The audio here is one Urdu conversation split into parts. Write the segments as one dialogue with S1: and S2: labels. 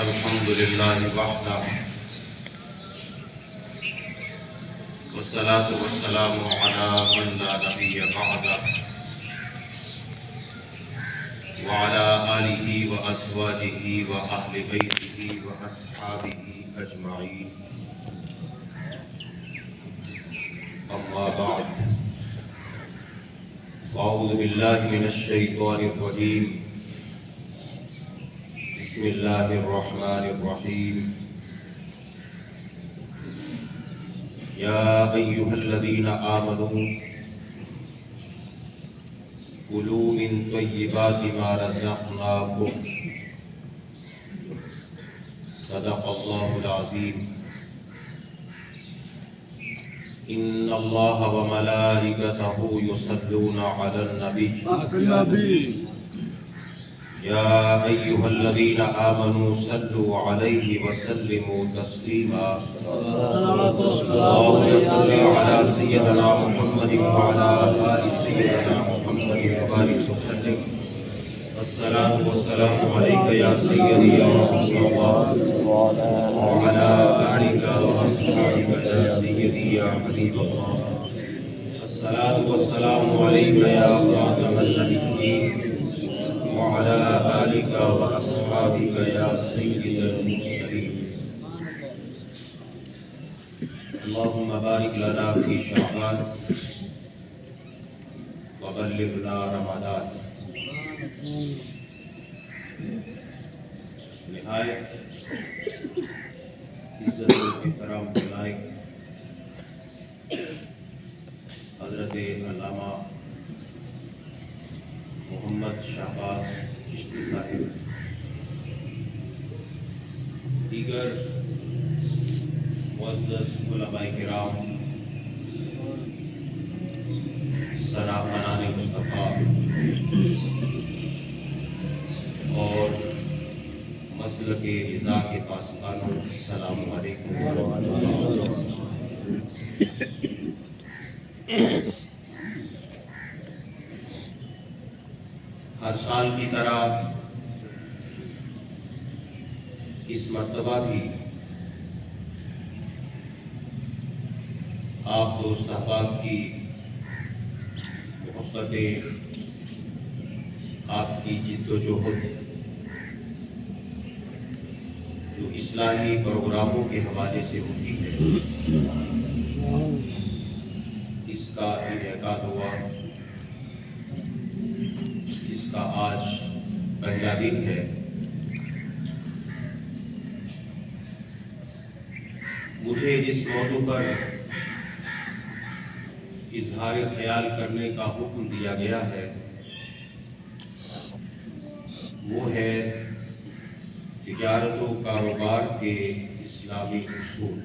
S1: الحمدللہ وحدہ والصلاة والسلام علی من لا نبی بعدہ وعلى آلہ وازواجہ واہل بیتہ واصحابہ اجمعین اما بعد اعوذ باللہ من الشیطان الرجیم بسم اللہ الرحمن الرحیم یا ایہا الذین آمنوا کلوا من طیبات ما رزقناکم صدق اللہ العظیم ان اللہ وملائکتہ یصلون علی النبی یا ایہا الذین آمنوا صلوا علیہ وسلموا تسلیما اللہم صل علی سیدنا محمد وعلی آل سیدنا محمد وبارک وسلم الصلاة والسلام علیک یا سیدی یا رسول اللہ وعلی آلک واصحابک یا سیدی یا حبیب اللہ الصلاة والسلام علیک یا خاتم النبیین وعلى آلك وأصحابك يا سيد المرسلين اللهم بارك لنا في شعبان وبلغنا رمضان نہایت عزت و احترام کے لائق حضرت علامہ محمد شہباز چشتی صاحب دیگر معزز علماء کرام سراپنان مصطفیٰ اور مسلک رضا کے پاسبانوں السلام علیکم ورحمۃ اللہ۔ ہر سال کی طرح اس مرتبہ بھی آپ دوست احباب کی محبتیں، آپ کی جد و جہد جو اصلاحی پروگراموں کے حوالے سے ہوتی ہے، اس کا انعقاد ہوا، اس کا آج پہلا دن ہے۔ مجھے جس موضوع پر اظہار خیال کرنے کا حکم دیا گیا ہے وہ ہے تجارت و کاروبار کے اسلامی اصول۔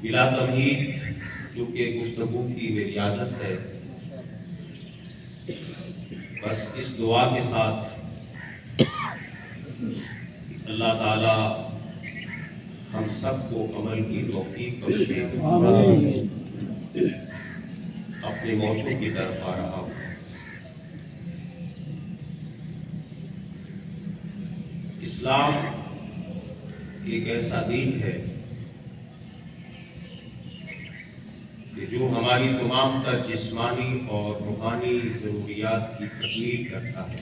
S1: بلا تمہید چونکہ گفتگو کی میری عادت ہے، بس اس دعا کے ساتھ اللہ تعالی ہم سب کو عمل کی توفیق بخشے، اپنے موضوع کی طرف آ رہا ہوں۔ اسلام ایک ایسا دین ہے کہ جو ہماری تمام تر جسمانی اور روحانی ضروریات کی تکمیل کرتا ہے۔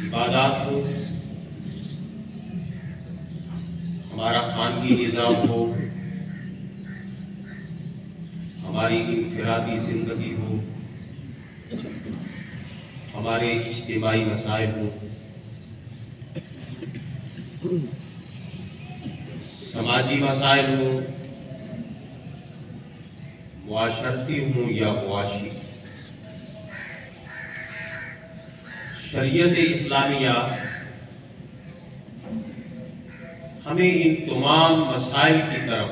S1: عبادات ہو، ہمارا خانگی نظام ہو، ہماری انفرادی زندگی ہو، ہمارے اجتماعی مسائل ہوں، سماجی مسائل ہوں، معاشرتی ہوں یا معاشی، شریعت اسلامیہ ہمیں ان تمام مسائل کی طرف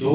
S1: 2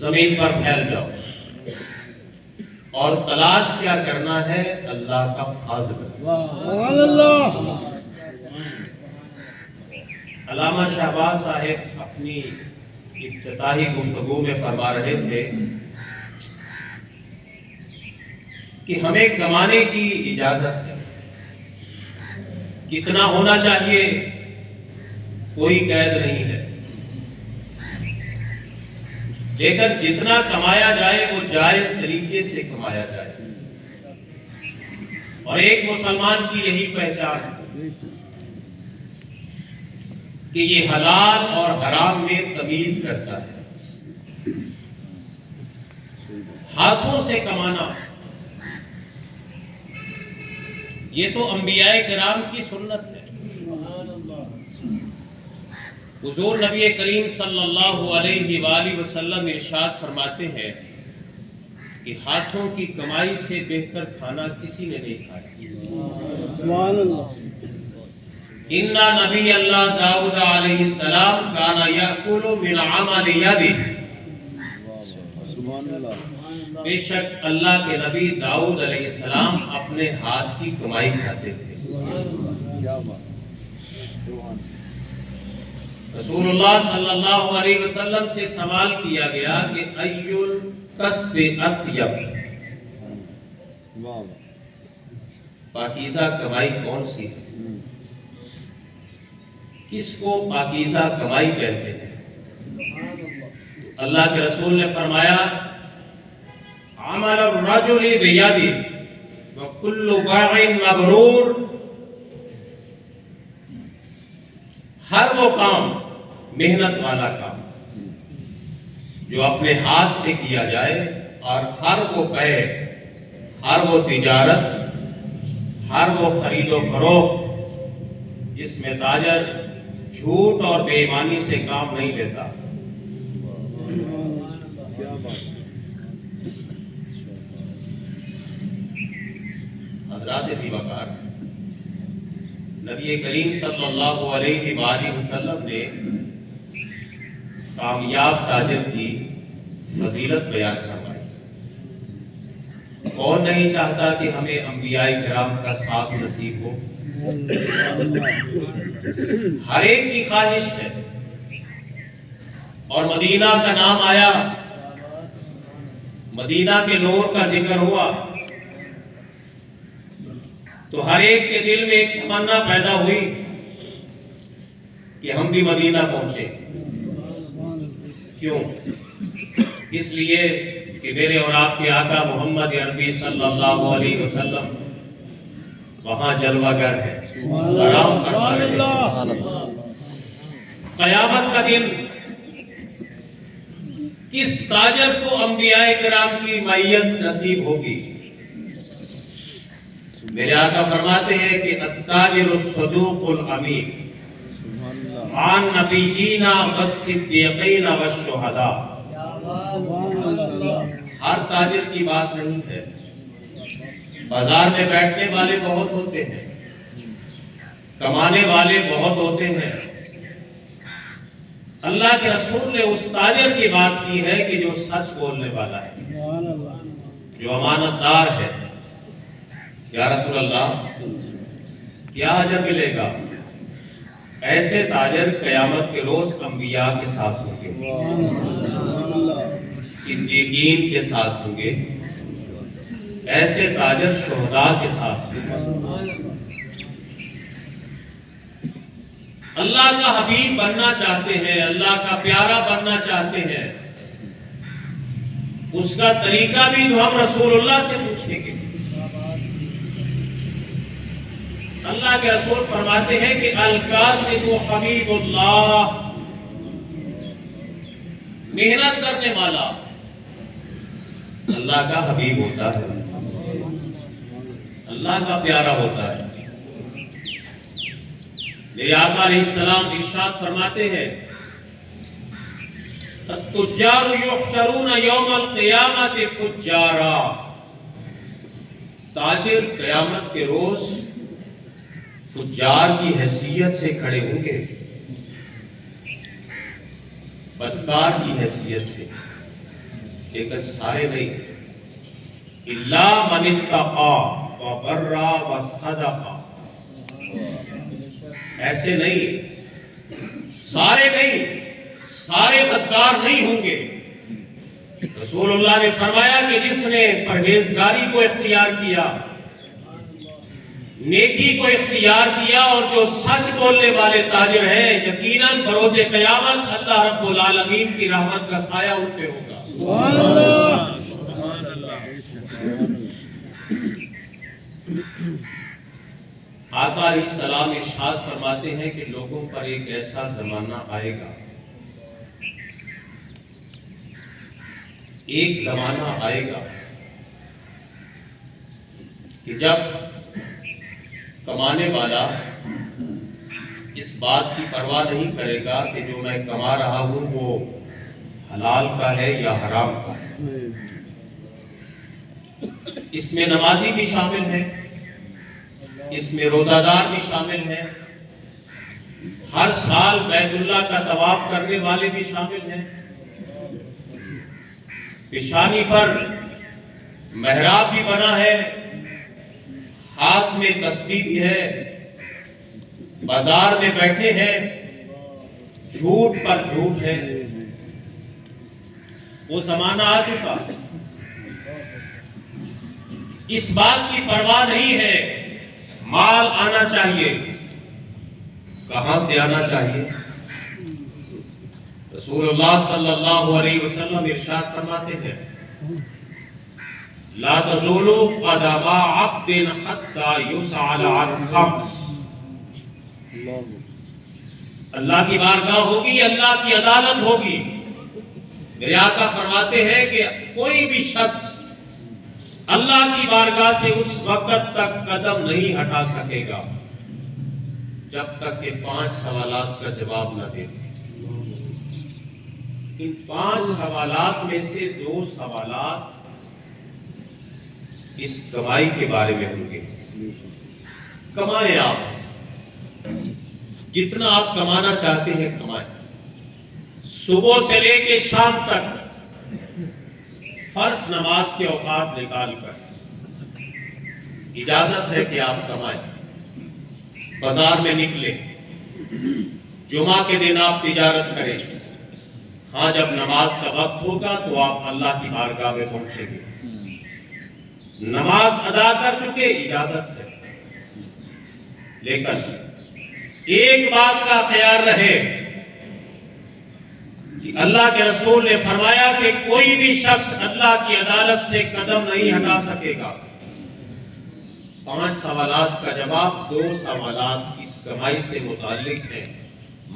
S1: زمین پر پھیل جاؤ، اور تلاش کیا کرنا ہے؟ اللہ کا فضل۔
S2: سبحان اللہ۔
S1: علامہ شہباز صاحب اپنی افتتاحی گفتگو میں فرما رہے تھے کہ ہمیں کمانے کی اجازت ہے، کتنا ہونا چاہیے کوئی قید نہیں ہے، لیکن جتنا کمایا جائے وہ جائز طریقے سے کمایا جائے، اور ایک مسلمان کی یہی پہچان ہے کہ یہ حلال اور حرام میں تمیز کرتا ہے۔ ہاتھوں سے کمانا یہ تو انبیاء کرام کی سنت ہے۔ حضور نبی کریم صلی اللہ علیہ وآلہ وسلم ارشاد فرماتے ہیں کہ ہاتھوں کی کمائی سے بہتر کھانا کسی نے نہیں کھایا۔
S2: سبحان اللہ۔
S1: اِنَّا نبی اللہ داؤد علیہ السلام کانا یأکل من عمل یدہ، بے شک اللہ کے نبی داؤد علیہ السلام اپنے ہاتھ کی کمائی کھاتے تھے۔ رسول اللہ صلی اللہ علیہ وسلم سے سوال کیا گیا کہ ای الکسب اطیب، پاکیزہ کمائی کون سی ہے؟ کس کو پاکیزہ کمائی کہتے ہیں؟ اللہ کے رسول نے فرمایا عمل الرجل بیدہ وکل باع مبرور، ہر وہ کام، محنت والا کام جو اپنے ہاتھ سے کیا جائے، اور ہر وہ بیع، ہر وہ تجارت، ہر وہ خرید و فروخت جس میں تاجر جھوٹ اور بے ایمانی سے کام نہیں لیتا۔ حضرات زیباکار، نبی کریم صلی اللہ علیہ وآلہ وسلم نے کامیاب تاجر کی فضیلت بیان فرمائی۔ کون نہیں چاہتا کہ ہمیں انبیاء کرام کا ساتھ نصیب ہو؟ ہر ایک کی خواہش ہے، اور مدینہ کا نام آیا، مدینہ کے نور کا ذکر ہوا تو ہر ایک کے دل میں ایک تمنا پیدا ہوئی کہ ہم بھی مدینہ پہنچے۔ کیوں؟ اس لیے کہ میرے اور آپ کے آقا محمد عربی صلی اللہ علیہ وسلم وہاں جلوہ گر ہے، آرام فرما رہے ہیں۔ قیامت کا دن کس تاجر کو انبیاء کرام کی معیت نصیب ہوگی؟ میرے آقا فرماتے ہیں کہ التاجر الصدوق الامین عن نبیین والصدیقین والشہداء۔ ہر تاجر کی بات نہیں ہے، بازار میں بیٹھنے والے بہت ہوتے ہیں، کمانے والے بہت ہوتے ہیں، اللہ کے رسول نے اس تاجر کی بات کی ہے کہ جو سچ بولنے والا ہے، جو امانت دار ہے۔ یا رسول اللہ، کیا عجب ملے گا؟ ایسے تاجر قیامت کے روز انبیاء کے ساتھ ہوں گے، صدیقین کے ساتھ ہوں گے، ایسے تاجر شہداء کے ساتھ ہوں گے۔ اللہ کا حبیب بننا چاہتے ہیں، اللہ کا پیارا بننا چاہتے ہیں، اس کا طریقہ بھی تو ہم رسول اللہ سے پوچھیں گے۔ اللہ کے رسول فرماتے ہیں کہ القاسم حبیب اللہ، محنت کرنے والا اللہ کا حبیب ہوتا ہے، اللہ کا پیارا ہوتا ہے۔ میرے آقا علیہ السلام ارشاد فرماتے ہیں التجار یحشرون یوم القیامت فجارا، تاجر قیامت کے روز فجار کی حیثیت سے کھڑے ہوں گے، بدکار کی حیثیت سے۔ لیکن سارے نہیں. الا من اتقى وبر وصدق، ایسے نہیں، سارے نہیں، سارے بدکار نہیں ہوں گے. رسول اللہ نے فرمایا کہ جس نے پرہیزگاری کو اختیار کیا، نیکی کو اختیار کیا، اور جو سچ بولنے والے تاجر ہیں، یقیناً بروز قیامت اللہ رب العالمین کی رحمت کا سایہ ان پہ ہوگا.
S2: سبحان اللہ.
S1: آقا علیہ السلام ارشاد فرماتے ہیں کہ لوگوں پر ایک ایسا زمانہ آئے گا، ایک زمانہ آئے گا کہ جب کمانے والا اس بات کی پرواہ نہیں کرے گا کہ جو میں کما رہا ہوں وہ حلال کا ہے یا حرام کا ہے. اس میں نمازی بھی شامل ہے، اس میں روزہ دار بھی شامل ہے، ہر سال بیت اللہ کا طواف کرنے والے بھی شامل ہیں، پیشانی پر محراب بھی بنا ہے، ہاتھ میں تسبیح بھی ہے، بازار میں بیٹھے ہیں، جھوٹ پر جھوٹ ہے. وہ زمانہ آ چکا، اس بات کی پرواہ نہیں ہے. مال آنا چاہیے، کہاں سے آنا چاہیے؟ رسول اللہ صلی اللہ علیہ وسلم ارشاد فرماتے ہیں لا تزول قدم عبد حتى يسأل عن خمس. اللہ کی بارگاہ ہوگی، اللہ کی عدالت ہوگی. میرے آقا فرماتے ہیں کہ کوئی بھی شخص اللہ کی بارگاہ سے اس وقت تک قدم نہیں ہٹا سکے گا جب تک کہ 5 سوالات کا جواب نہ دے. ان 5 سوالات میں سے 2 سوالات اس کمائی کے بارے میں ہوں گے. کمائیں آپ، جتنا آپ کمانا چاہتے ہیں کمائیں. صبح سے لے کے شام تک فرض نماز کے اوقات نکال کر اجازت ہے کہ آپ کمائیں. بازار میں نکلیں، جمعہ کے دن آپ تجارت کریں. ہاں جب نماز کا وقت ہوگا تو آپ اللہ کی بارگاہ میں پہنچیں گے. نماز ادا کر چکے، اجازت ہے. لیکن ایک بات کا خیال رہے کہ اللہ کے رسول نے فرمایا کہ کوئی بھی شخص اللہ کی عدالت سے قدم نہیں ہٹا سکے گا. 5 سوالات کا جواب، 2 سوالات اس کمائی سے متعلق ہیں،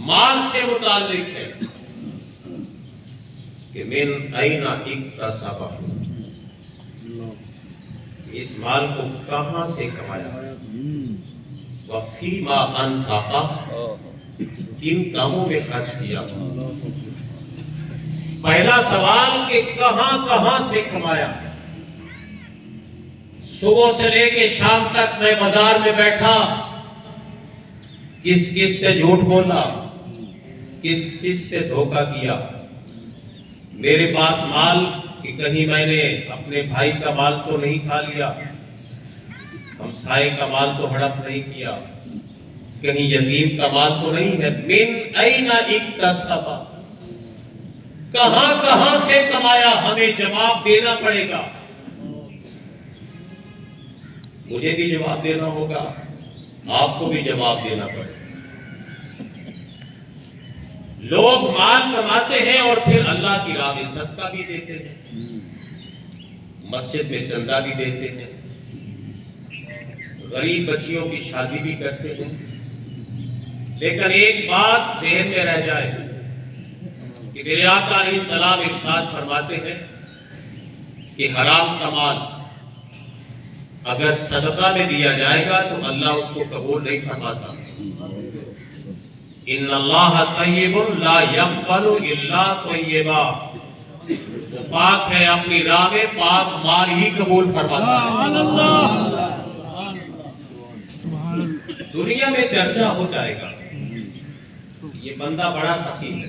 S1: مال سے متعلق ہے کہ من این اکتسب، اس مال کو کہاں سے کمایا، وفیما انفق، کن کاموں میں خرچ کیا. پہلا سوال کہ کہاں کہاں سے کمایا. صبح سے لے کے شام تک میں بازار میں بیٹھا، کس کس سے جھوٹ بولا، کس کس سے دھوکہ کیا. میرے پاس مال کہ کہیں میں نے اپنے بھائی کا مال تو نہیں کھا لیا، ہمسائے کا مال تو ہڑپ نہیں کیا، کہیں یتیم کا مال تو نہیں ہے. من این اکتسب، کہاں کہاں سے کمایا، ہمیں جواب دینا پڑے گا. مجھے بھی جواب دینا ہوگا، آپ کو بھی جواب دینا پڑے گا. لوگ مال کماتے ہیں اور پھر اللہ کی راہ میں صدقہ بھی دیتے ہیں، مسجد میں چندہ بھی دیتے ہیں، غریب بچیوں کی شادی بھی کرتے ہیں. لیکن ایک بات ذہن میں رہ جائے کہ میرے آقا علیہ السلام ارشاد فرماتے ہیں کہ حرام کا مال اگر صدقہ میں دیا جائے گا تو اللہ اس کو قبول نہیں فرماتا. ان اللہ طیب لا یقبل الا طیبا، وہ پاک ہے، اپنی راہ میں پاک مال ہی قبول فرماتا ہے. دنیا میں چرچا ہو جائے گا یہ بندہ بڑا سخی ہے.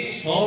S1: 100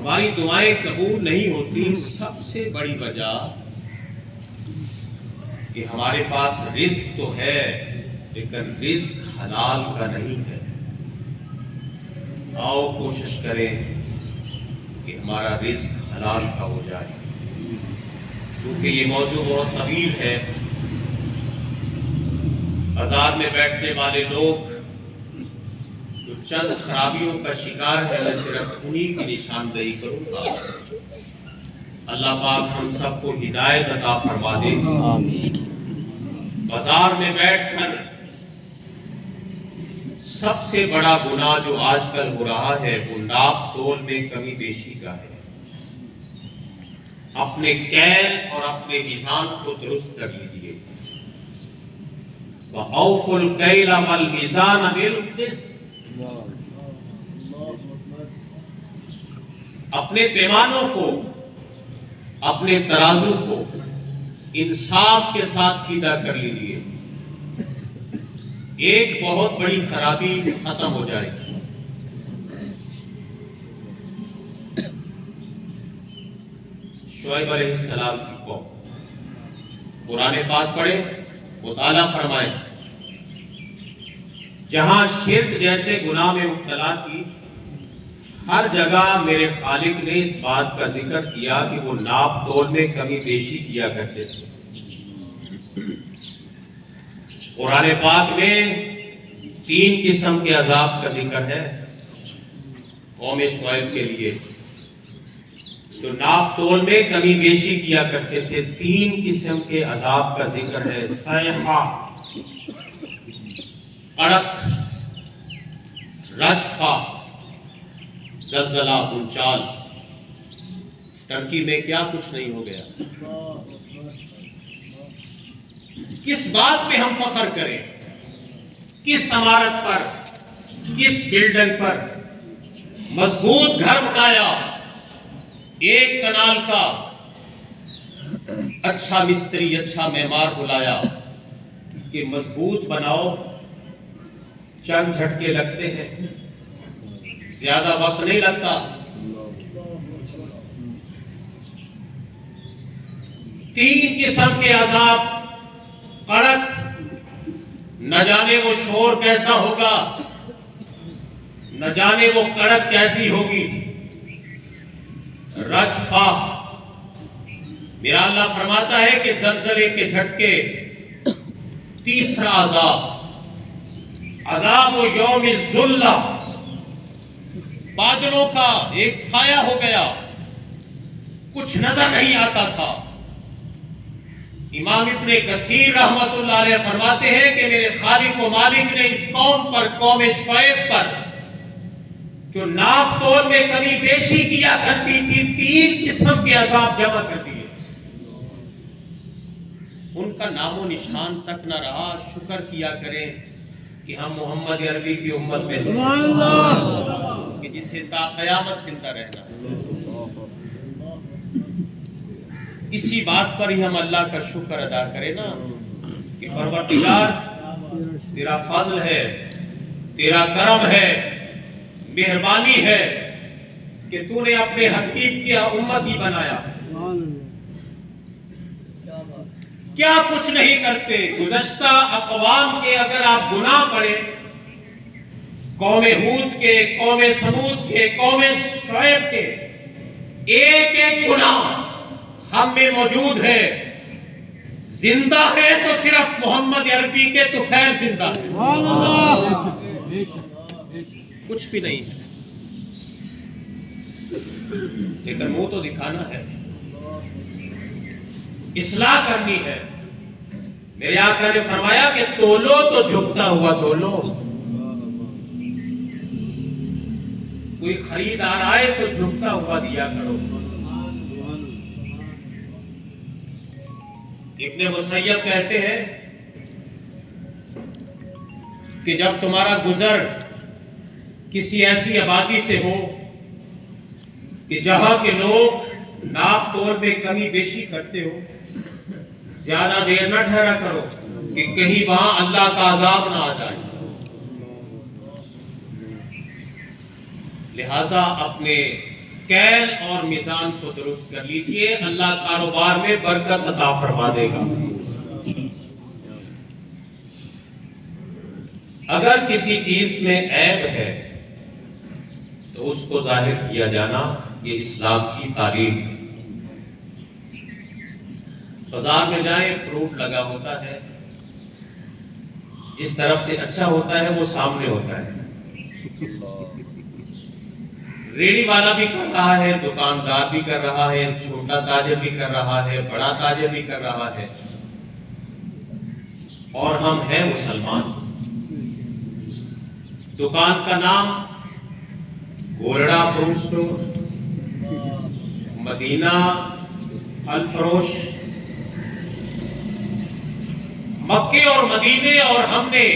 S1: ہماری دعائیں قبول نہیں ہوتی، سب سے بڑی وجہ کہ ہمارے پاس رزق تو ہے لیکن رزق حلال کا نہیں ہے۔ آؤ کوشش کریں کہ ہمارا رزق حلال کا ہو جائے۔ کیونکہ یہ موضوع بہت طویل ہے، بازار میں بیٹھنے والے لوگ جو چند خرابیوں کا شکار ہے، میں صرف انہی کی نشاندہی کروں گا۔ اللہ پاک ہم سب کو ہدایت عطا فرما دے۔ بازار میں بیٹھ کر سب سے بڑا گناہ جو آج کل ہو رہا ہے وہ ناپ تول میں کمی بیشی کا ہے۔ اپنے کیل اور اپنے میزان کو درست کر لیجئے۔ وَأَوْفُوا الْكَيْلَ وَالْمِيزَانَ بِالْقِسْطِ، اپنے پیمانوں کو، اپنے ترازو کو انصاف کے ساتھ سیدھا کر لیجئے، ایک بہت بڑی خرابی ختم ہو جائے گی۔ شعیب علیہ السلام کی قوم، قرآن پاک پڑھے، مطالعہ فرمائے، جہاں شرک جیسے گناہ میں مبتلا تھی، ہر جگہ میرے خالق نے اس بات کا ذکر کیا کہ وہ ناپ تول میں کمی بیشی کیا کرتے تھے۔ قرآن پاک میں 3 قسم کے عذاب کا ذکر ہے قوم شعیب کے لیے، جو ناپ تول میں کمی بیشی کیا کرتے تھے۔ 3 قسم کے عذاب کا ذکر ہے، صیحہ، اڑک، رجفہ، زلزلہ، بھونچال۔ ٹرکی میں کیا کچھ نہیں ہو گیا۔ کس بات پہ ہم فخر کریں؟ کس عمارت پر، کس بلڈنگ پر؟ مضبوط گھر بنایا، 1 کنال کا، اچھا مستری، اچھا معمار بلایا کہ مضبوط بناؤ، چند جھٹکے لگتے ہیں، زیادہ وقت نہیں لگتا۔ 3 قسم کے عذاب، کڑک، نہ جانے وہ شور کیسا ہوگا، نہ جانے وہ کڑک کیسی ہوگی۔ رجفہ، میرا اللہ فرماتا ہے کہ زلزلے کے جھٹکے۔ تیسرا عذاب، عذاب یوم الظلہ، بادلوں کا ایک سایہ ہو گیا، کچھ نظر نہیں آتا تھا۔ امام ابن کثیر رحمت اللہ علیہ فرماتے ہیں کہ میرے خالق و مالک نے اس قوم پر، قوم شعیب پر، جو ناپ تول میں کمی بیشی کیا کرتی تھی، 3 قسم کے عذاب جمع کر دیے۔ ان کا نام و نشان تک نہ رہا۔ شکر کیا کریں کہ ہم محمد عربی کی امت میں سے کہ جسے تا قیامت زندہ رہنا۔ اسی بات پر ہی ہم اللہ کا شکر ادا کریں نا کہ پروردگار تیرا فضل ہے، تیرا کرم ہے، مہربانی ہے کہ تو نے اپنے حبیب کی امتی بنایا۔ کیا کچھ نہیں کرتے۔ گزشتہ اقوام کے اگر آپ گناہ پڑھیں، قوم ہود کے، قوم سمود کے، قوم شعیب کے، ایک ایک گناہ ہم میں موجود ہے۔ زندہ ہے تو صرف محمد عربی کے طفیل زندہ ہے، کچھ بھی نہیں ہے، لیکن منہ تو دکھانا ہے، اصلاح کرنی ہے۔ میرے آقا نے فرمایا کہ تولو تو جھکتا ہوا تولو، کوئی خریدار آئے تو جھکتا ہوا دیا کرو۔ ابن مسیب کہتے ہیں کہ جب تمہارا گزر کسی ایسی آبادی سے ہو کہ جہاں کے لوگ ناپ تول میں کمی بیشی کرتے ہو، زیادہ دیر نہ ٹھہرا کرو کہ کہیں وہاں اللہ کا عذاب نہ آ جائے۔ لہٰذا اپنے کیل اور میزان کو درست کر لیجئے، اللہ کاروبار میں برکت عطا فرما دے گا۔ اگر کسی چیز میں عیب ہے تو اس کو ظاہر کیا جانا یہ اسلام کی تعلیم ہے۔ بازار میں جائیں، فروٹ لگا ہوتا ہے، جس طرف سے اچھا ہوتا ہے وہ سامنے ہوتا ہے۔ ریڑھی والا بھی کر رہا ہے، دکاندار بھی کر رہا ہے، چھوٹا تاجر بھی کر رہا ہے، بڑا تاجر بھی کر رہا ہے، اور ہم ہیں مسلمان۔ دکان کا نام گولڑا فروٹ سٹور، مدینہ پھل فروش، مکے اور مدینے، اور ہم نے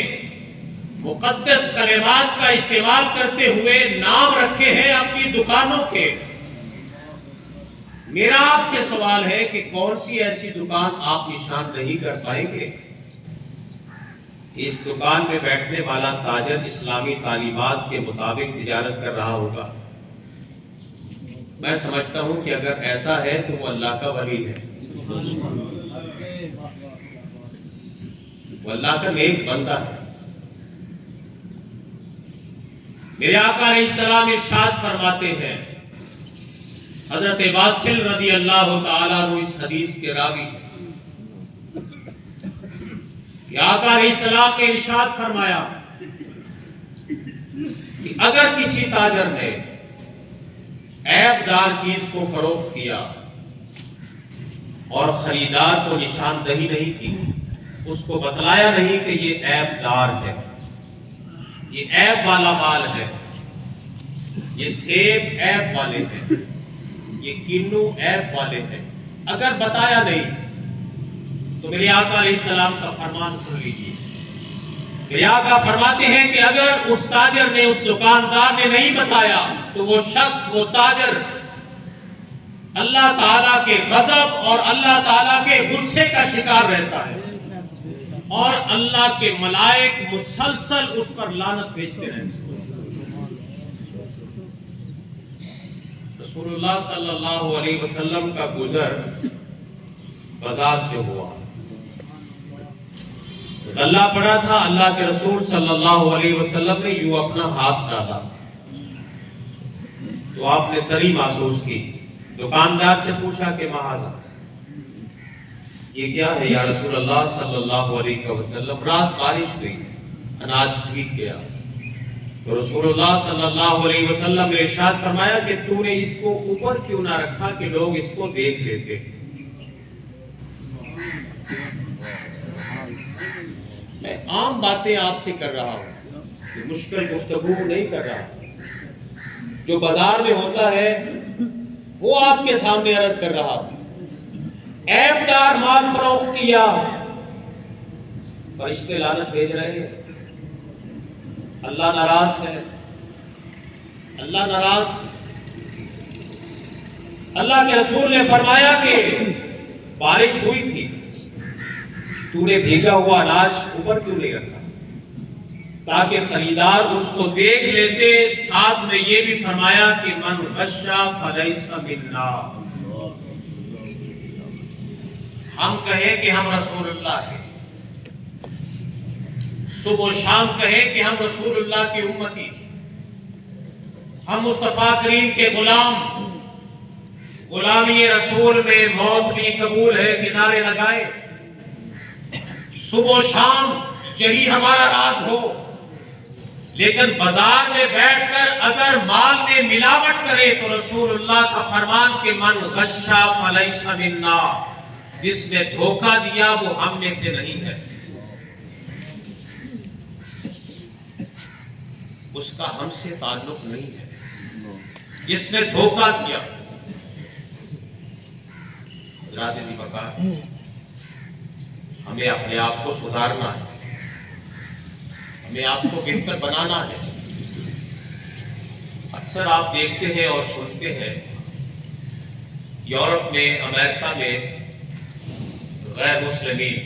S1: مقدس کلمات کا استعمال کرتے ہوئے نام رکھے ہیں اپنی دکانوں کے۔ میرا آپ سے سوال ہے کہ کون سی ایسی دکان آپ نشاندہی کر پائیں گے؟ اس دکان میں بیٹھنے والا تاجر اسلامی تعلیمات کے مطابق تجارت کر رہا ہوگا۔ میں سمجھتا ہوں کہ اگر ایسا ہے تو وہ اللہ کا ولی ہے، وہ اللہ کا نیک بندہ ہے۔ میرے آقا علیہ السلام ارشاد فرماتے ہیں، حضرت واصل رضی اللہ تعالیٰ عنہ اس حدیث کے راوی ہیں کہ آقا علیہ السلام نے ارشاد فرمایا کہ اگر کسی تاجر نے عیب دار چیز کو فروخت کیا اور خریدار کو نشاندہی نہیں کی، اس کو بتلایا نہیں کہ یہ عیب دار ہے، یہ عیب والا مال ہے، یہ سیب عیب والے ہیں، یہ کنو عیب والے ہیں، اگر بتایا نہیں تو میرے آقا علیہ السلام کا فرمان سن لیجیے۔ میرے آقا فرماتے ہیں کہ اگر اس تاجر نے، اس دکاندار نے نہیں بتایا تو وہ شخص، وہ تاجر اللہ تعالیٰ کے غضب اور اللہ تعالیٰ کے غصے کا شکار رہتا ہے، اور اللہ کے ملائک مسلسل اس پر لعنت بھیجتے رہتے ہیں۔ رسول اللہ صلی اللہ علیہ وسلم کا گزر بازار سے ہوا، اللہ پڑا تھا، اللہ کے رسول صلی اللہ علیہ وسلم نے یوں اپنا ہاتھ ڈالا تو آپ نے تری محسوس کی۔ دکاندار سے پوچھا کہ معاذ یہ کیا ہے یا رسول اللہ صلی اللہ علیہ وسلم؟ رات بارش ہوئی، اناج بھیگ گیا، تو رسول اللہ صلی اللہ علیہ وسلم نے ارشاد فرمایا کہ تو نے اس کو اوپر کیوں نہ رکھا کہ لوگ اس کو دیکھ لیتے۔ میں عام باتیں آپ سے کر رہا ہوں، مشکل گفتگو نہیں کر رہا، جو بازار میں ہوتا ہے وہ آپ کے سامنے عرض کر رہا ہوں۔ عیب دار مال فروخت کیا، فرشتے لعنت بھیج رہے ہیں، اللہ ناراض ہے، اللہ ناراض ہے۔ اللہ کے رسول نے فرمایا کہ بارش ہوئی تھی، تو نے بھیگا ہوا اناج اوپر کیوں نہیں رکھا تاکہ خریدار اس کو دیکھ لیتے۔ ساتھ میں یہ بھی فرمایا کہ من غش فلیس منا، ہم کہیں کہ ہم رسول اللہ ہیں، صبح و شام کہیں کہ ہم رسول اللہ کی امتی، ہم مصطفیٰ کریم کے غلام، غلامی رسول میں موت بھی قبول ہے کے نعرے لگائے، صبح و شام یہی ہمارا راز ہو، لیکن بازار میں بیٹھ کر اگر مال میں ملاوٹ کرے تو رسول اللہ کا فرمان کہ من غش فلیس منا، جس نے دھوکہ دیا وہ ہم میں سے نہیں ہے، اس کا ہم سے تعلق نہیں ہے، جس نے دھوکہ دیا۔ حضرات دی بکار، ہمیں اپنے آپ کو سدھارنا ہے، ہمیں آپ کو بہتر بنانا ہے۔ اکثر آپ دیکھتے ہیں اور سنتے ہیں یورپ میں، امریکہ میں غیر مسلمین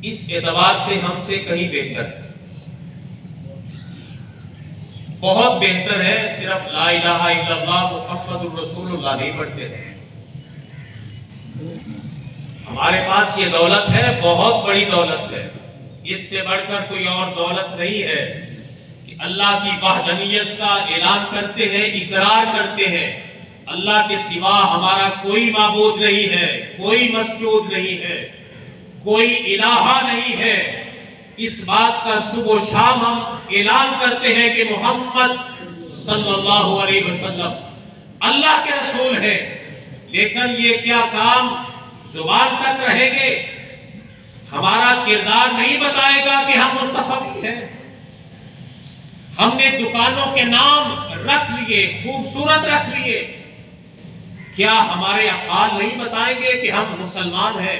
S1: اس اعتبار سے ہم سے کہیں بہتر ہے، بہت بہتر ہے صرف لا الہ الا اللہ محمد الرسول اللہ نہیں پڑھتے ہیں. ہمارے پاس یہ دولت ہے، بہت بڑی دولت ہے، اس سے بڑھ کر کوئی اور دولت نہیں ہے کہ اللہ کی وحدانیت کا اعلان کرتے ہیں، اقرار کرتے ہیں اللہ کے سوا ہمارا کوئی معبود نہیں ہے، کوئی مسجود نہیں ہے، کوئی الہ نہیں ہے. اس بات کا صبح و شام ہم اعلان کرتے ہیں کہ محمد صلی اللہ علیہ وسلم اللہ کے رسول ہے. لیکن یہ کیا کام زبان تک رہیں گے، ہمارا کردار نہیں بتائے گا کہ ہم مصطفی ہیں. ہم نے دکانوں کے نام رکھ لیے، خوبصورت رکھ لیے، کیا ہمارے افعال نہیں بتائیں گے کہ ہم مسلمان ہیں؟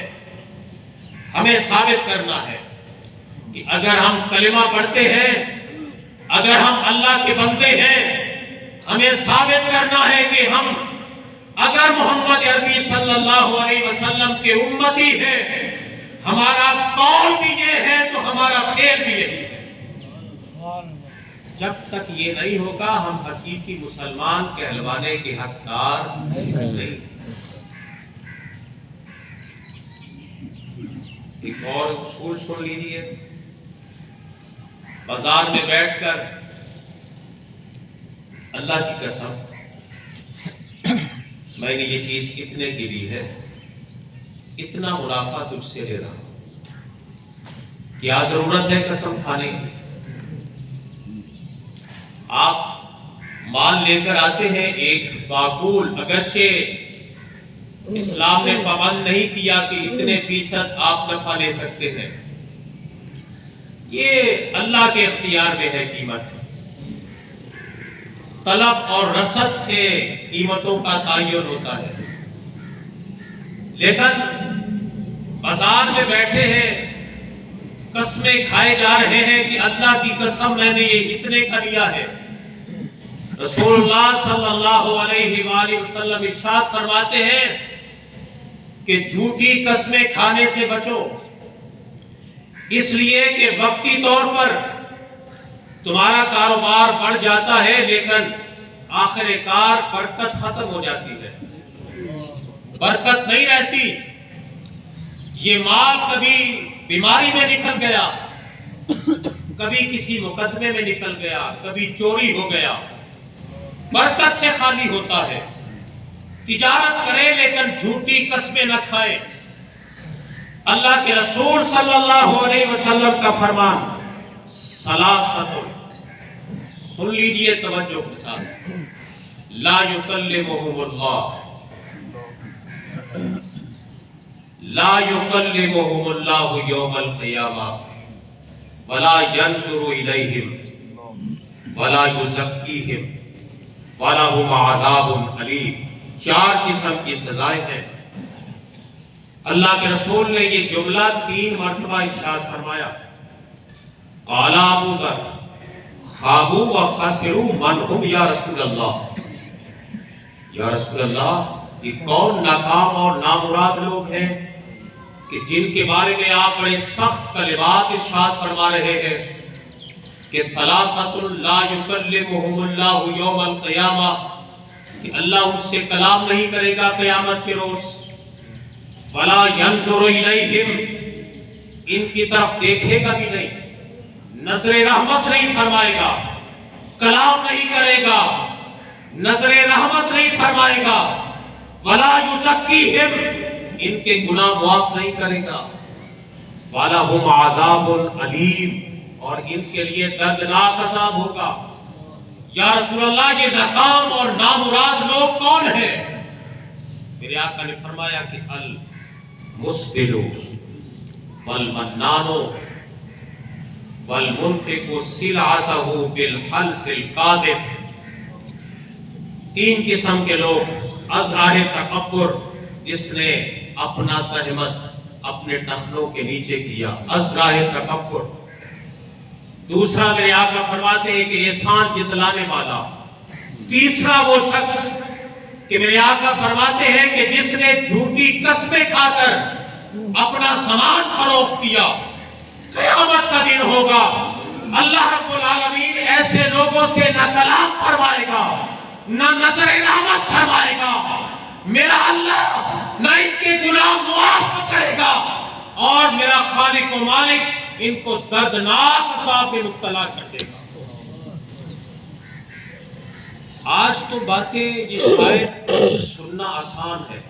S1: ہمیں ثابت کرنا ہے کہ اگر ہم کلمہ پڑھتے ہیں، اگر ہم اللہ کے بندے ہیں، ہمیں ثابت کرنا ہے کہ ہم اگر محمد عربی صلی اللہ علیہ وسلم کے امتی ہیں، ہمارا قول بھی یہ ہے تو ہمارا فعل بھی یہی ہے. جب تک یہ نہیں ہوگا ہم حقیقی مسلمان کہلوانے کے حقدار نہیں. ایک اور اصول سن لیجیے. بازار میں بیٹھ کر اللہ کی قسم میں نے یہ چیز اتنے کی لی ہے، اتنا منافع تجھ سے لے رہا ہوں، کیا ضرورت ہے قسم کھانے کی؟ آپ مال لے کر آتے ہیں ایک معقول، اگرچہ اسلام نے پابند نہیں کیا کہ اتنے فیصد آپ نفع لے سکتے ہیں، یہ اللہ کے اختیار میں ہے. قیمت طلب اور رسد سے قیمتوں کا تعین ہوتا ہے. لیکن بازار میں بیٹھے ہیں، قسمیں کھائے جا رہے ہیں کہ اللہ کی قسم میں نے یہ اتنے کا لیا ہے. رسول اللہ صلی اللہ علیہ وآلہ وسلم ارشاد فرماتے ہیں کہ جھوٹی قسمیں کھانے سے بچو، اس لیے کہ وقتی طور پر تمہارا کاروبار بڑھ جاتا ہے لیکن آخر کار برکت ختم ہو جاتی ہے، برکت نہیں رہتی. یہ مال کبھی بیماری میں نکل گیا، کبھی کسی مقدمے میں نکل گیا، کبھی چوری ہو گیا، برکت سے خالی ہوتا ہے. تجارت کرے لیکن جھوٹی قسمیں نہ کھائے. اللہ کے رسول صلی اللہ علیہ وسلم کا فرمان ثلاثۃ، سن لیجئے توجہ کے ساتھ، لا یکلمہم اللہ، لا یکلمہم اللہ یوم القیامہ ولا ینظر الیہم ولا یزکیہم وَلَهُمْ عَذَابٌ عَلِيمٌ. 4 قسم کی سزائیں ہیں. اللہ کے رسول نے یہ جملہ 3 مرتبہ ارشاد فرمایا. قال ابو ذر خابوا وخسروا من هم یا رسول اللہ. یا رسول اللہ، یہ کون ناکام اور نامراد لوگ ہیں کہ جن کے بارے میں آپ بڑے سخت کلمات ارشاد فرما رہے ہیں کہ ثلاثۃ لا یکلمہم اللہ یوم القیامہ، کہ اللہ ان سے کلام نہیں کرے گا قیامت کے روز. ولا ینظر الیہم، ان کی طرف دیکھے گا بھی نہیں، نظر رحمت نہیں فرمائے گا، کلام نہیں کرے گا، نظر رحمت نہیں فرمائے گا. ولا یزکیہم، ان کے گناہ معاف نہیں کرے گا. وَلَهُمْ عَذَابٌ عَلِيمٌ، اور ان کے لیے دردناک عذاب ہوگا. یا رسول اللہ، یہ ناکام اور نامراد لوگ کون ہیں؟ میرے آقا نے فرمایا کہ المسبل والمنان والمنفق سلعته بالحلف الكاذب. 3 قسم کے لوگ. ازراہ تکبر، جس نے اپنا تہمت اپنے ٹخنوں کے نیچے کیا، ازراہ تکبر. دوسرا میرے آقا فرماتے ہیں کہ احسان جتلانے والا. تیسرا وہ شخص کہ میرے آقا فرماتے ہیں کہ جس نے جھوٹی قسمیں کھا کر اپنا سامان فروخت کیا. قیامت کا دن ہوگا، اللہ رب العالمین ایسے لوگوں سے نہ کلام فرمائے گا نہ نظر رحمت فرمائے گا. میرا اللہ نہ ان کے گناہ معاف کرے گا اور میرا خالق و مالک ان کو دردناک عذاب میں مبتلا کر دے گا. آج تو باتیں یہ شاید سننا آسان ہے،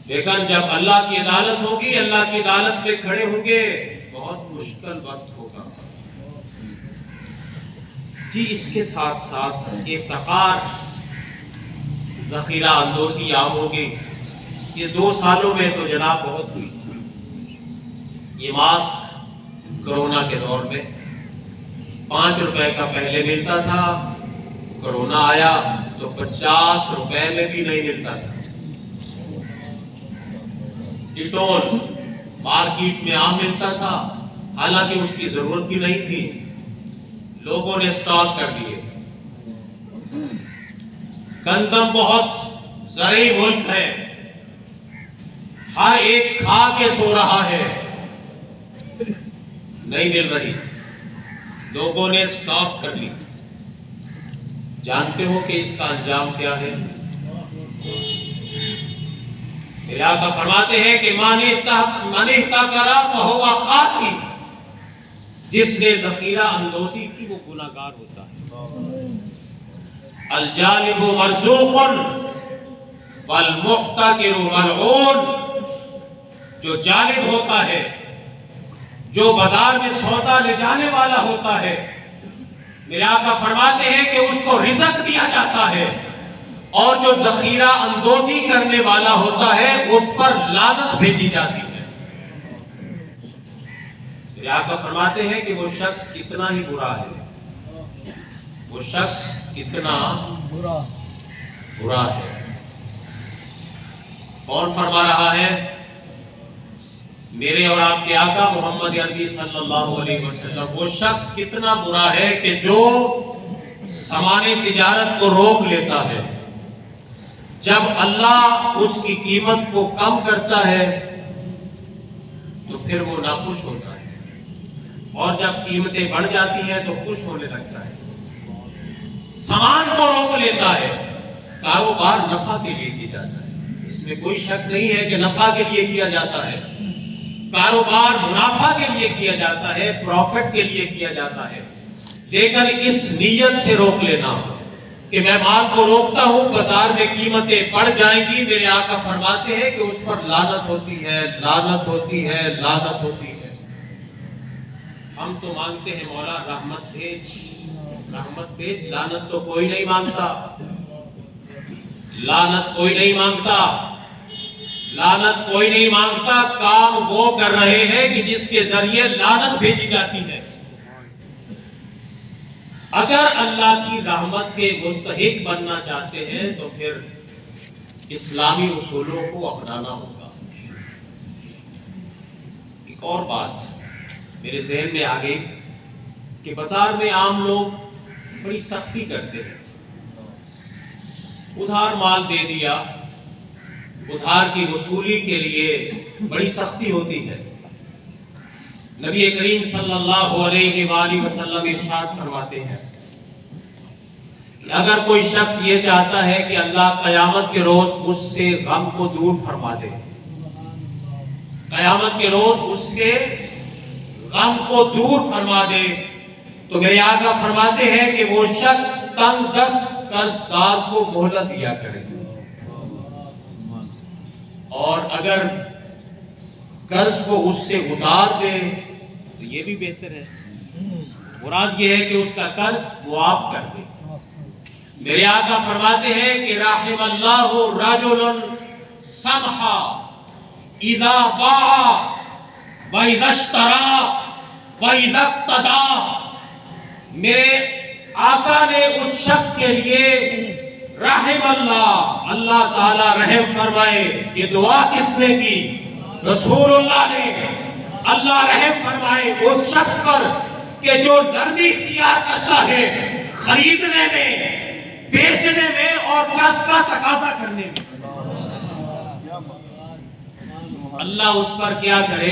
S1: لیکن جب اللہ کی عدالت ہوگی، اللہ کی عدالت میں کھڑے ہوں گے، بہت مشکل وقت ہوگا. جی اس کے ساتھ ساتھ افتقار، ذخیرہ اندوزی عام ہوگی. یہ 2 سالوں میں تو جناب بہت ہوئی. یہ ماسک کرونا کے دور میں 5 روپے کا پہلے ملتا تھا، کرونا آیا تو 50 روپے میں بھی نہیں ملتا تھا. ڈیٹول مارکیٹ میں عام ملتا تھا، حالانکہ اس کی ضرورت بھی نہیں تھی، لوگوں نے سٹاک کر دیے. گندم بہت زرعی ملک ہے، ہر ایک کھا کے سو رہا ہے، نہیں مل رہی، لوگوں نے سٹاک کر لی. جانتے ہو کہ اس کا انجام کیا ہے؟ میرے آقا فرماتے ہیں کہ من احتکر فہو خاطی، جس نے ذخیرہ اندوزی کی وہ گناہگار ہوتا ہے. الجالب مرزوق والمحتکر ملعون، جو جالب ہوتا ہے، جو بازار میں سودا لے جانے والا ہوتا ہے، میرے آقا فرماتے ہیں کہ اس کو رزق دیا جاتا ہے، اور جو ذخیرہ اندوزی کرنے والا ہوتا ہے اس پر لعنت بھیجی جاتی ہے. میرے آقا فرماتے ہیں کہ وہ شخص کتنا ہی برا ہے، وہ شخص کتنا برا ہے. کون فرما رہا ہے؟ میرے اور آپ کے آقا محمد عربی صلی اللہ علیہ وسلم. وہ شخص کتنا برا ہے کہ جو سامان تجارت کو روک لیتا ہے، جب اللہ اس کی قیمت کو کم کرتا ہے تو پھر وہ ناخوش ہوتا ہے، اور جب قیمتیں بڑھ جاتی ہیں تو خوش ہونے لگتا ہے. سامان کو روک لیتا ہے، کاروبار نفع کے لیے کیا جاتا ہے، اس میں کوئی شک نہیں ہے کہ نفع کے لیے کیا جاتا ہے، کاروبار منافع کے لیے کیا جاتا ہے، پروفٹ کے لیے کیا جاتا ہے. لیکن اس نیت سے روک لینا کہ میں مال کو روکتا ہوں، بازار میں قیمتیں بڑھ جائیں گی، میرے آقا فرماتے ہیں کہ اس پر لعنت ہوتی ہے، لعنت ہوتی ہے، لعنت ہوتی ہے. ہم تو مانگتے ہیں مولا رحمت بھیج، رحمت بھیج. لعنت تو کوئی نہیں مانگتا، لعنت کوئی نہیں مانگتا، لعنت کوئی نہیں مانگتا. کام وہ کر رہے ہیں کہ جس کے ذریعے لعنت بھیجی جاتی ہے. اگر اللہ کی رحمت کے مستحق بننا چاہتے ہیں تو پھر اسلامی اصولوں کو اپنانا ہوگا. ایک اور بات میرے ذہن میں آ گئی کہ بازار میں عام لوگ بڑی سختی کرتے ہیں. ادھار مال دے دیا، ادھار کی وصولی کے لیے بڑی سختی ہوتی ہے. نبی کریم صلی اللہ علیہ وآلہ وسلم ارشاد فرماتے ہیں کہ اگر کوئی شخص یہ چاہتا ہے کہ اللہ قیامت کے روز اس سے غم کو دور فرما دے، قیامت کے روز اس سے غم کو دور فرما دے، تو میرے آقا فرماتے ہیں کہ وہ شخص تنگ دست قرضدار کو مہلت دیا کرے، اور اگر قرض کو اس سے اتار دے تو یہ بھی بہتر ہے. مراد یہ ہے کہ اس کا قرض معاف کر دے. میرے آقا فرماتے ہیں کہ رحم اللہ رجل سمحا اذا باع واذا اشترى واذا اقتدى. میرے آقا نے اس شخص کے لیے رحم اللہ، اللہ تعالی رحم فرمائے. یہ دعا کس نے کی؟ رسول اللہ نے. اللہ رحم فرمائے اس شخص پر کہ جو نرمی اختیار کرتا ہے خریدنے میں، بیچنے میں اور قرض کا تقاضا کرنے میں. اللہ اس پر کیا کرے؟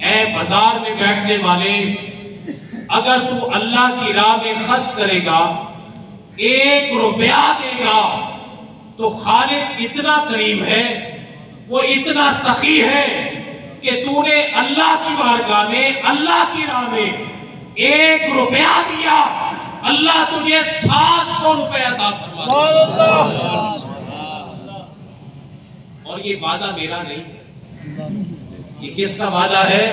S1: اے بازار میں بیٹھنے والے، اگر تو اللہ کی راہ میں خرچ کرے گا، 1 روپیہ دے گا، تو خالق اتنا کریم ہے، وہ اتنا سخی ہے کہ تو نے اللہ کی بارگاہ میں، اللہ کی راہ میں 1 روپیہ دیا، اللہ تجھے 700 روپے عطا فرما دے۔ اور یہ وعدہ میرا نہیں ہے، یہ کس کا وعدہ ہے؟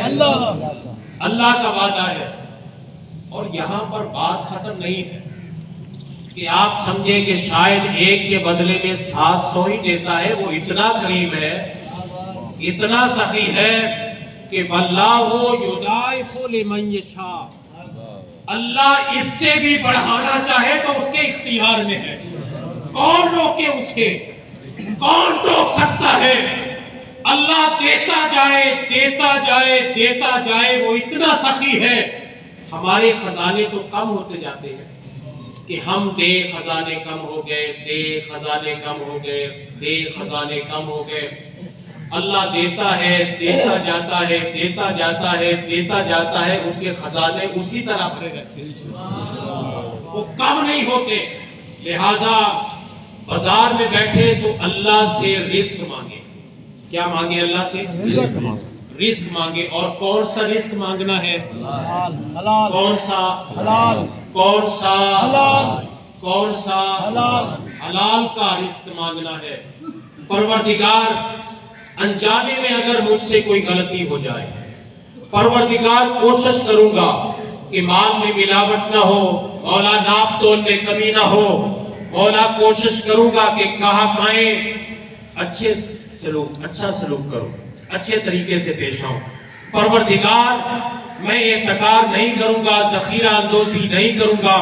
S1: اللہ کا وعدہ ہے۔ اور یہاں پر بات ختم نہیں ہے کہ آپ سمجھیں کہ شاید 1 کے بدلے میں 700 ہی دیتا ہے، وہ اتنا کریم ہے، اتنا سخی ہے کہ واللہ یضاعف لمن یشاء، اللہ اس سے بھی بڑھانا چاہے تو اس کے اختیار میں ہے، کون روکے اسے، کون روک سکتا ہے؟ اللہ دیتا جائے دیتا جائے دیتا جائے، وہ اتنا سخی ہے۔ ہمارے خزانے تو کم ہوتے جاتے ہیں کہ ہم دے خزانے کم ہو گئے، دے خزانے کم ہو گئے، دے خزانے کم ہو گئے۔ اللہ دیتا ہے، دیتا جاتا ہے، دیتا جاتا ہے، دیتا جاتا ہے، اس کے خزانے اسی طرح بھرے رہتے ہیں، وہ کم نہیں ہوتے۔ لہٰذا بازار میں بیٹھے تو اللہ سے رزق مانگے۔ کیا مانگے؟ اللہ سے رزق مانگے۔ اور کون سا رزق مانگنا ہے؟ کون سا؟ کون سا؟ کون سا؟ حلال کا رزق مانگنا ہے۔ پروردگار، انجانے میں اگر مجھ سے کوئی غلطی ہو جائے، پروردگار کوشش کروں گا کہ مال میں ملاوٹ نہ ہو، مولا ناپ تول میں کمی نہ ہو، مولا کوشش کروں گا کہ کہاں کھائیں، اچھا سلوک کروں، اچھے طریقے سے پیش آؤں۔ پروردگار، میں احتکار نہیں کروں گا، ذخیرہ اندوزی نہیں کروں گا۔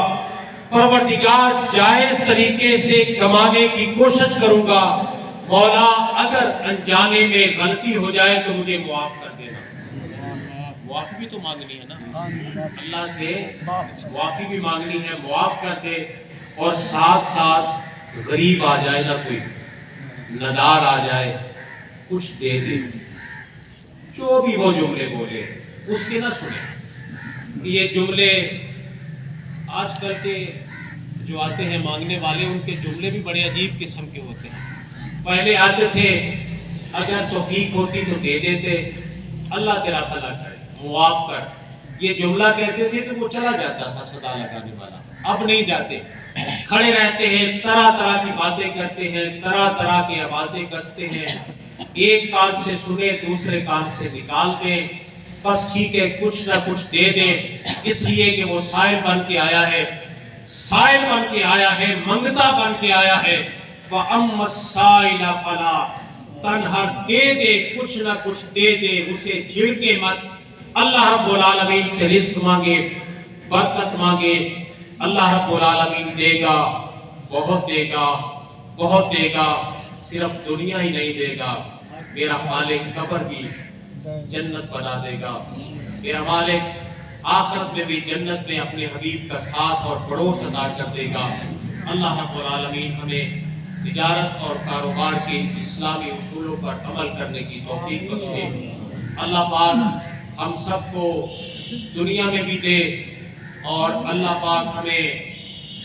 S1: پروردگار، جائز طریقے سے کمانے کی کوشش کروں گا۔ مولا، اگر انجانے میں غلطی ہو جائے تو مجھے معاف کر دینا۔ معافی بھی تو مانگنی ہے نا، اللہ سے معافی بھی مانگنی ہے، معاف کر دے۔ اور ساتھ ساتھ غریب آ جائے نا، کوئی ندار آ جائے، کچھ دے دے، جو بھی وہ جملے بولے اس کے نہ سنیں۔ یہ جملے آج کل کے جو آتے ہیں مانگنے والے، ان کے جملے بھی بڑے عجیب قسم کے ہوتے ہیں۔ پہلے آتے تھے، اگر توفیق ہوتی تو دے دیتے، اللہ تیرا بھلا کرے، معاف کر، یہ جملہ کہتے تھے کہ وہ چلا جاتا تھا صدا لگانے والا۔ اب نہیں جاتے، کھڑے رہتے ہیں، طرح طرح کی باتیں کرتے ہیں، طرح طرح کی آوازیں کستے ہیں، ایک کان سے سنے دوسرے کان سے نکال دیں، بس ٹھیک ہے کچھ نہ کچھ دے دے، اس لیے کہ وہ سائل بن کے آیا ہے، سائل بن کے آیا ہے، منگتا بن کے آیا ہے۔ وَأَمَّا السَّائِلَ فَلَا تَنْهَرْ، دے دے، کچھ نہ کچھ دے دے، اسے جھڑکے مت۔ اللہ رب العالمین سے رزق مانگے، برکت مانگے، اللہ رب العالمین دے گا، بہت دے گا، بہت دے گا، صرف دنیا ہی نہیں دے گا، میرا خالق قبر بھی جنت بنا دے گا، میرا مالک آخرت میں بھی جنت میں اپنے حبیب کا ساتھ اور پڑوس عطا کر دے گا۔ اللہ رب العالمین ہمیں تجارت اور کاروبار کے اسلامی اصولوں پر عمل کرنے کی توفیق بخشے۔ اللہ پاک ہم سب کو دنیا میں بھی دے، اور اللہ پاک ہمیں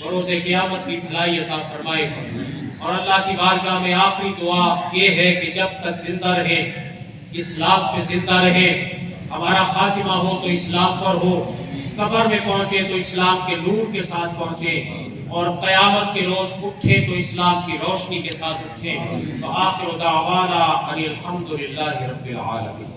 S1: بروز قیامت بھی بھلائی عطا فرمائے۔ اور اللہ کی بارگاہ میں آخری دعا یہ ہے کہ جب تک زندہ رہے، اسلام پہ زندہ رہے، ہمارا خاتمہ ہو تو اسلام پر ہو، قبر میں پہنچے تو اسلام کے نور کے ساتھ پہنچے، اور قیامت کے روز اٹھے تو اسلام کی روشنی کے ساتھ اٹھے۔ وآخر دعوانا ان الحمد للہ رب العالمین۔